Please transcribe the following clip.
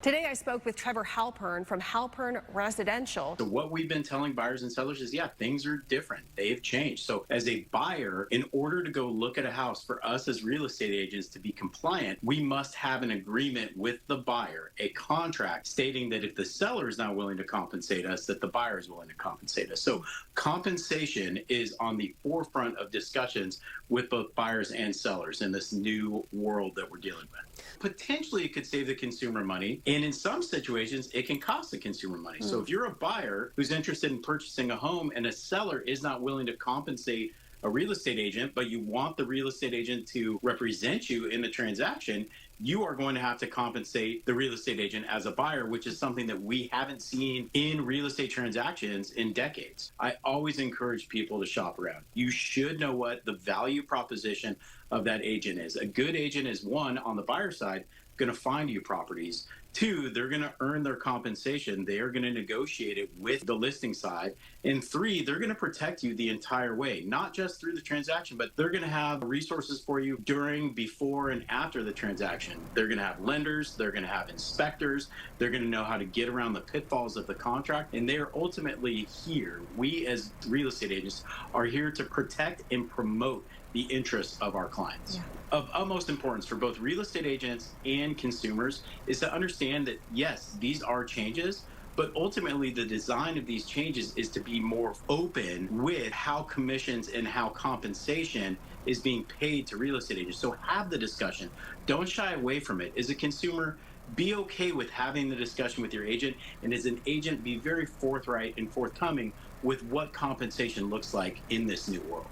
Today, I spoke with Trevor Halpern from Halpern Residential. So what we've been telling buyers and sellers is, yeah, things are different. They have changed. So as a buyer, in order to go look at a house, for us as real estate agents to be compliant, we must have an agreement with the buyer, a contract stating that if the seller is not willing to compensate us, that the buyer is willing to compensate us. So compensation is on the forefront of discussions with both buyers and sellers in this new world that we're dealing with. Potentially, it could save the consumer money, and in some situations, it can cost the consumer money. So if you're a buyer who's interested in purchasing a home and a seller is not willing to compensate a real estate agent, but you want the real estate agent to represent you in the transaction, you are going to have to compensate the real estate agent as a buyer, which is something that we haven't seen in real estate transactions in decades. I always encourage people to shop around. You should know what the value proposition of that agent is. A good agent is, one, on the buyer side, going to find you properties. Two, they're going to earn their compensation. They are going to negotiate it with the listing side. And three, they're going to protect you the entire way, not just through the transaction, but they're going to have resources for you during, before, and after the transaction. They're going to have lenders. They're going to have inspectors. They're going to know how to get around the pitfalls of the contract. And they're ultimately here. We as real estate agents are here to protect and promote the interests of our clients. Of utmost importance for both real estate agents and consumers is to understand that, yes, these are changes, but ultimately the design of these changes is to be more open with how commissions and how compensation is being paid to real estate agents. So have the discussion. Don't shy away from it. As a consumer, be okay with having the discussion with your agent, and as an agent, be very forthright and forthcoming with what compensation looks like in this new world.